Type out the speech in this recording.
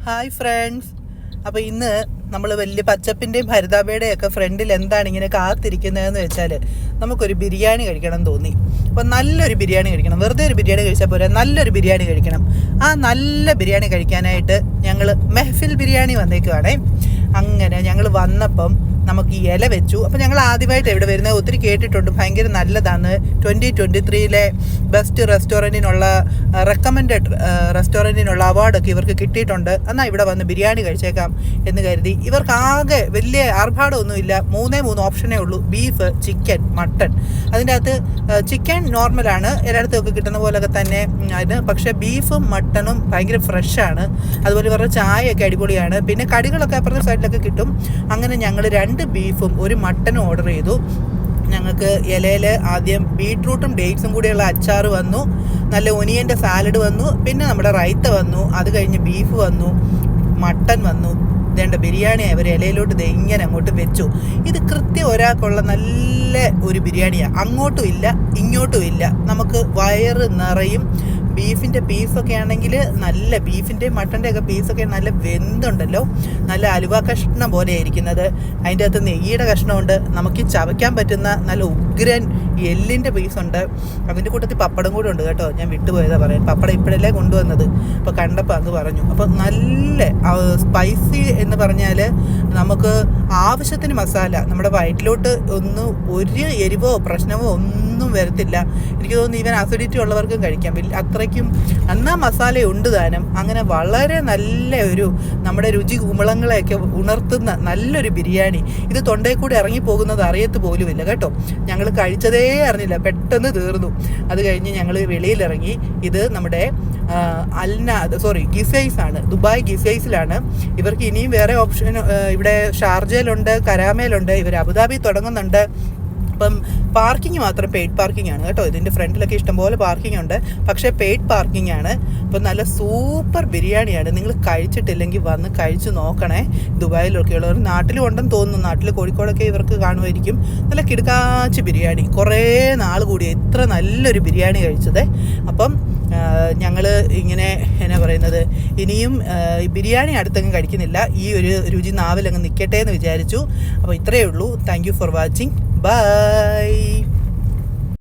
Hi friends. അപ്പോൾ ഇന്ന് നമ്മൾ വലിയ പച്ചപ്പിൻ്റെയും ഹരിതാബയുടെയും ഒക്കെ ഫ്രണ്ടിൽ എന്താണ് ഇങ്ങനെ കാത്തിരിക്കുന്നതെന്ന് വെച്ചാൽ നമുക്കൊരു ബിരിയാണി കഴിക്കണം തോന്നി. അപ്പോൾ നല്ലൊരു ബിരിയാണി കഴിക്കണം. വെറുതെ ഒരു ബിരിയാണി കഴിച്ചാൽ പോരാ, നല്ലൊരു ബിരിയാണി കഴിക്കണം. ആ നല്ല ബിരിയാണി കഴിക്കാനായിട്ട് ഞങ്ങൾ മെഹഫിൽ ബിരിയാണി വന്നേക്കുവാണേ. അങ്ങനെ ഞങ്ങൾ വന്നപ്പം നമുക്ക് ഈ ഇല വെച്ചു. അപ്പോൾ ഞങ്ങൾ ആദ്യമായിട്ട് ഇവിടെ വരുന്നത്, ഒത്തിരി കേട്ടിട്ടുണ്ട്, ഭയങ്കര നല്ലതാണ്. 2023 ബെസ്റ്റ് റെസ്റ്റോറൻറ്റിനുള്ള റെക്കമെൻഡഡ് റെസ്റ്റോറൻറ്റിനുള്ള അവാർഡൊക്കെ ഇവർക്ക് കിട്ടിയിട്ടുണ്ട്. എന്നാൽ ഇവിടെ വന്ന് ബിരിയാണി കഴിച്ചേക്കാം എന്ന് കരുതി. ഇവർക്ക് ആകെ വലിയ ആർഭാടമൊന്നുമില്ല. 3 ഓപ്ഷനേ ഉള്ളൂ: ബീഫ്, ചിക്കൻ, മട്ടൺ. അതിൻ്റെ അകത്ത് ചിക്കൻ നോർമലാണ്, എല്ലായിടത്തുമൊക്കെ കിട്ടുന്ന പോലെയൊക്കെ തന്നെ അതിന്. പക്ഷേ ബീഫും മട്ടണും ഭയങ്കര ഫ്രഷാണ്. അതുപോലെ ഇവരുടെ ചായയൊക്കെ അടിപൊളിയാണ്. പിന്നെ കടികളൊക്കെ അപ്പുറത്തെ സൈഡിലൊക്കെ കിട്ടും. അങ്ങനെ ഞങ്ങൾ 2 ബീഫും 1 മട്ടനും ഓർഡർ ചെയ്തു. ഞങ്ങൾക്ക് ഇലയിൽ ആദ്യം ബീട്രൂട്ടും ഡേറ്റ്സും കൂടിയുള്ള അച്ചാർ വന്നു, നല്ല ഒനിയൻ്റെ സാലഡ് വന്നു, പിന്നെ നമ്മുടെ റൈത്ത വന്നു, അത് കഴിഞ്ഞ് ബീഫ് വന്നു, മട്ടൻ വന്നു. ഇതേണ്ട ബിരിയാണി അവർ ഇലയിലോട്ട് ഇങ്ങനെ അങ്ങോട്ട് വെച്ചു. ഇത് കൃത്യം ഒരാൾക്കുള്ള നല്ല ഒരു ബിരിയാണിയാണ്. അങ്ങോട്ടും ഇല്ല ഇങ്ങോട്ടും ഇല്ല, നമുക്ക് വയറ് നിറയും. ബീഫിൻ്റെ പീസൊക്കെ ആണെങ്കിൽ നല്ല ബീഫിൻ്റെ മട്ടൻ്റെ ഒക്കെ പീസൊക്കെ നല്ല വെന്തുണ്ടല്ലോ, നല്ല അലുവ കഷ്ണം പോലെ ആയിരിക്കുന്നത്. അതിൻ്റെ അകത്ത് നെയ്യുടെ കഷ്ണമുണ്ട്, നമുക്ക് ചവയ്ക്കാൻ പറ്റുന്ന നല്ല ഉഗ്രൻ എല്ലിൻ്റെ പീസുണ്ട്. അതിൻ്റെ കൂട്ടത്തിൽ പപ്പടം കൂടെ ഉണ്ട് കേട്ടോ, ഞാൻ വിട്ടുപോയതാണ് പറയാൻ. പപ്പടം ഇപ്പോഴല്ലേ കൊണ്ടുവന്നത്, അപ്പോൾ കണ്ടപ്പോൾ അങ്ങ് പറഞ്ഞു. അപ്പോൾ നല്ല സ്പൈസി എന്ന് പറഞ്ഞാൽ നമുക്ക് ആവശ്യത്തിന് മസാല, നമ്മുടെ വയറ്റിലോട്ട് ഒരു എരിവോ പ്രശ്നമോ ഒന്നും വരത്തില്ല. എനിക്ക് തോന്നുന്നു ഈവൻ അസിഡിറ്റി ഉള്ളവർക്കും കഴിക്കാം. അത്രയ്ക്കും എന്നാ മസാലയുണ്ട് താനും. അങ്ങനെ വളരെ നല്ല ഒരു നമ്മുടെ രുചി കുമിളങ്ങളെയൊക്കെ ഉണർത്തുന്ന നല്ലൊരു ബിരിയാണി. ഇത് തൊണ്ടയിൽ കൂടി ഇറങ്ങിപ്പോകുന്നത് അറിയത്ത് പോലുമില്ല കേട്ടോ. ഞങ്ങൾ കഴിച്ചതേ അറിഞ്ഞില്ല, പെട്ടെന്ന് തീർന്നു. അത് കഴിഞ്ഞ് ഞങ്ങൾ വെളിയിലിറങ്ങി. ഇത് നമ്മുടെ ഗിസൈസ് ആണ്, ദുബായ് ഗിസൈസിലാണ്. ഇവർക്ക് ഇനിയും വേറെ ഓപ്ഷൻ ഇവിടെ ഷാർജയിലുണ്ട്, കരാമയിലുണ്ട്. ഇവർ അബുദാബി തുടങ്ങുന്നുണ്ട്. അപ്പം പാർക്കിംഗ് മാത്രം പെയ്ഡ് പാർക്കിംഗ് ആണ് കേട്ടോ. ഇതിൻ്റെ ഫ്രണ്ടിലൊക്കെ ഇഷ്ടംപോലെ പാർക്കിംഗ് ഉണ്ട്, പക്ഷേ പെയ്ഡ് പാർക്കിംഗ് ആണ്. അപ്പം നല്ല സൂപ്പർ ബിരിയാണിയാണ്. നിങ്ങൾ കഴിച്ചിട്ടില്ലെങ്കിൽ വന്ന് കഴിച്ച് നോക്കണേ. ദുബായിലൊക്കെ ഉള്ളവർ, നാട്ടിലും ഉണ്ടെന്ന് തോന്നുന്നു, നാട്ടിൽ കോഴിക്കോടൊക്കെ ഇവർക്ക് കാണുമായിരിക്കും. നല്ല കിടുക്കാച്ച് ബിരിയാണി. കുറേ നാൾ കൂടി ഇത്ര നല്ലൊരു ബിരിയാണി കഴിച്ചത്. അപ്പം ഞങ്ങൾ ഇങ്ങനെ എന്നാ പറയുന്നത്, ഇനിയും ബിരിയാണി അടുത്തങ്ങ് കഴിക്കുന്നില്ല, ഈ ഒരു രുചി നാവിലങ്ങ് നിൽക്കട്ടെ എന്ന് വിചാരിച്ചു. അപ്പോൾ ഇത്രയേ ഉള്ളൂ. Thank you for watching. Bye.